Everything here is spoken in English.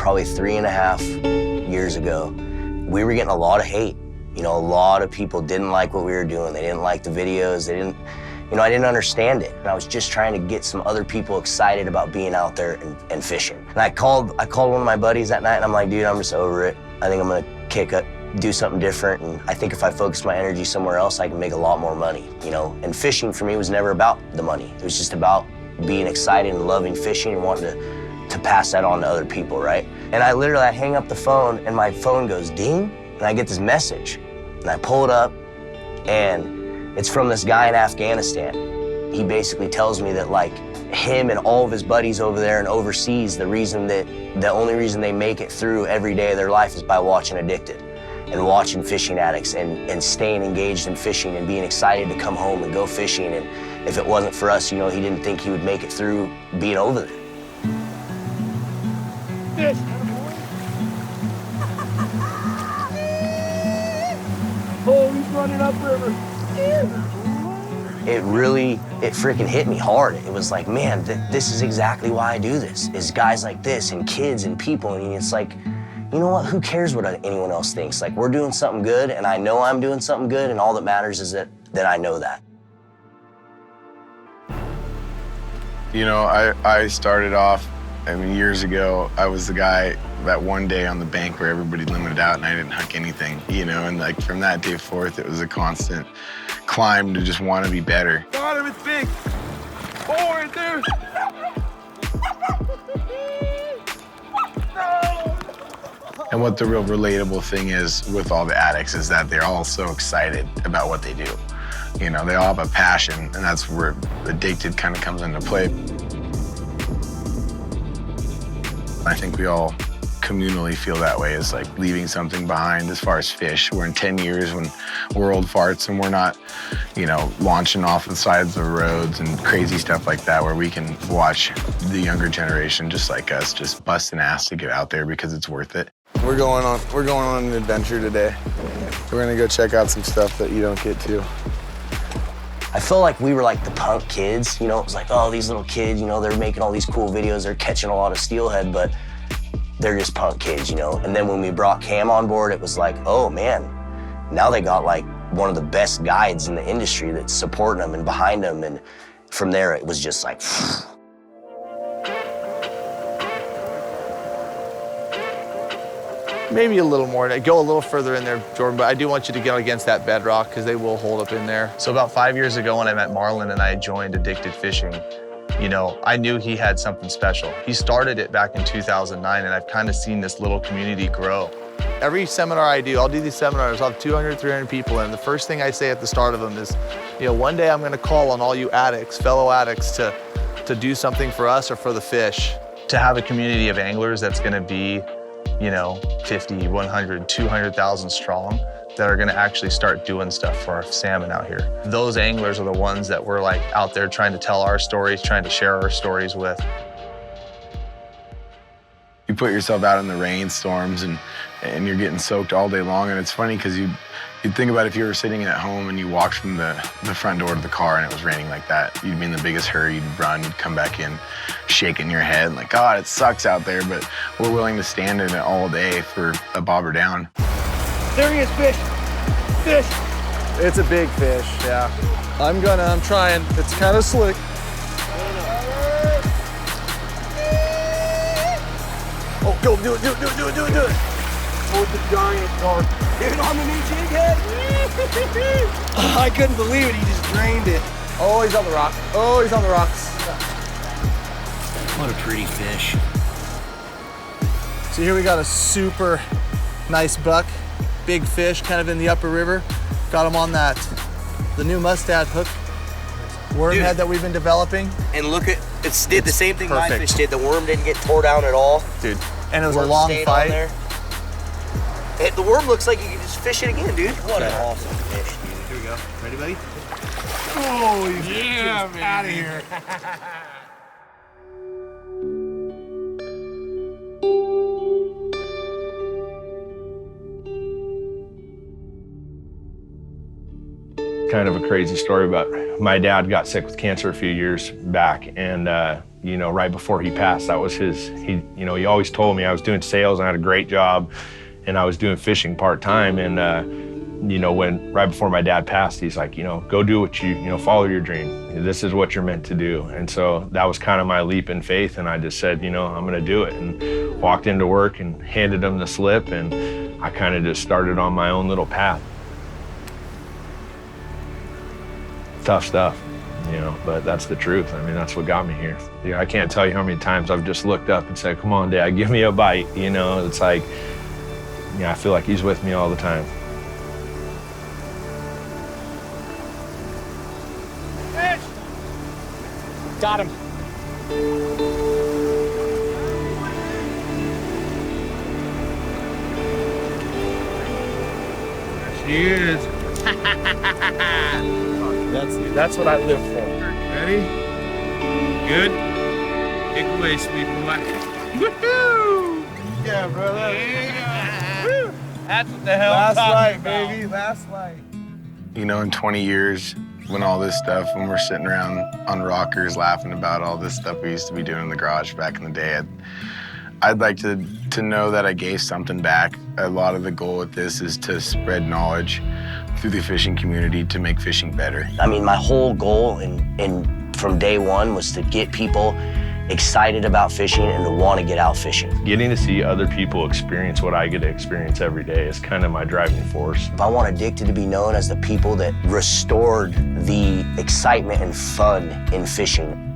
probably 3.5 years ago, we were getting a lot of hate. You know, a lot of people didn't like what we were doing. They didn't like the videos. They didn't, you know, I didn't understand it. And I was just trying to get some other people excited about being out there and fishing. And I called one of my buddies that night and I'm like, dude, I'm just over it. I think I'm gonna do something different. And I think if I focus my energy somewhere else, I can make a lot more money, you know? And fishing for me was never about the money. It was just about being excited and loving fishing and wanting to pass that on to other people, right? And I hang up the phone and my phone goes ding, and I get this message. And I pull it up, and it's from this guy in Afghanistan. He basically tells me that, like, him and all of his buddies over there and overseas, the only reason they make it through every day of their life is by watching Addicted and watching Fishing Addicts and staying engaged in fishing and being excited to come home and go fishing. And if it wasn't for us, you know, he didn't think he would make it through being over there. Fish. Oh, he's running upriver. It freaking hit me hard. It was like, man, this is exactly why I do this, is guys like this and kids and people. And it's like, you know what, who cares what anyone else thinks? Like, we're doing something good, and I know I'm doing something good, and all that matters is that I know that. You know, I started off, I mean, years ago, I was the guy that one day on the bank where everybody limited out and I didn't hook anything, you know, and like from that day forth, it was a constant climb to just want to be better. Got him, it's big. Oh, right there. No. And what the real relatable thing is with all the addicts is that they're all so excited about what they do. You know, they all have a passion, and that's where Addicted kind of comes into play. I think we all communally feel that way, is like leaving something behind as far as fish. We're in 10 years when we're old farts and we're not, you know, launching off the sides of the roads and crazy stuff like that, where we can watch the younger generation just like us just busting ass to get out there because it's worth it. We're going on an adventure today. We're gonna go check out some stuff that you don't get to. I felt like we were like the punk kids, you know? It was like, oh, these little kids, you know, they're making all these cool videos, they're catching a lot of steelhead, but they're just punk kids, you know? And then when we brought Cam on board, it was like, oh man, now they got like one of the best guides in the industry that's supporting them and behind them. And from there, it was just like, maybe a little more. Go a little further in there, Jordan, but I do want you to get against that bedrock because they will hold up in there. So about 5 years ago when I met Marlon and I joined Addicted Fishing, you know, I knew he had something special. He started it back in 2009, and I've kind of seen this little community grow. Every seminar I do, I'll do these seminars, I'll have 200, 300 people, and the first thing I say at the start of them is, you know, one day I'm gonna call on all you addicts, fellow addicts, to do something for us or for the fish. To have a community of anglers that's gonna be, you know, 50, 100, 200,000 strong that are gonna actually start doing stuff for our salmon out here. Those anglers are the ones that we're like out there trying to tell our stories, trying to share our stories with. You put yourself out in the rainstorms and you're getting soaked all day long, and it's funny because you'd think about if you were sitting at home and you walked from the front door to the car and it was raining like that, you'd be in the biggest hurry, you'd run, you'd come back in shaking your head like, God, it sucks out there, but we're willing to stand in it all day for a bobber down. There he is, fish. Fish. It's a big fish, yeah. I'm trying. It's kind of slick. Oh, go, do it. Oh, it's a giant carp. Dude, on the new jig head. I couldn't believe it, he just drained it. Oh, he's on the rock. Oh, he's on the rocks. what a pretty fish. So here we got a super nice buck, big fish, kind of in the upper river. Got him on the new Mustad hook worm head that we've been developing. And look at, did the same thing my fish did. The worm didn't get tore down at all. Dude, and it was a long fight. The worm looks like you can just fish it again, dude. What an awesome fish, dude. Here we go. Ready, buddy? Oh, yeah, man. Out of here. Kind of a crazy story, but my dad got sick with cancer a few years back, and you know, right before he passed. That was he always told me I was doing sales and I had a great job and I was doing fishing part-time. And, you know, right before my dad passed, he's like, you know, go do what follow your dream. This is what you're meant to do. And so that was kind of my leap in faith. And I just said, you know, I'm going to do it, and walked into work and handed him the slip. And I kind of just started on my own little path. Tough stuff, you know, but that's the truth. I mean, that's what got me here. You know, I can't tell you how many times I've just looked up and said, come on, Dad, give me a bite. You know, it's like, I feel like he's with me all the time. Fish! Got him. There she is. That's what I live for. Ready? Good? Kick away, sweet boy. Woohoo! Yeah, brother. Yeah. Woo. That's what the hell Last I'm light, talking about. baby. Last light. You know, in 20 years, when all this stuff, when we're sitting around on rockers laughing about all this stuff we used to be doing in the garage back in the day, I'd like to know that I gave something back. A lot of the goal with this is to spread knowledge through the fishing community to make fishing better. I mean, my whole goal from day one was to get people excited about fishing and to want to get out fishing. Getting to see other people experience what I get to experience every day is kind of my driving force. I want Addicted to be known as the people that restored the excitement and fun in fishing.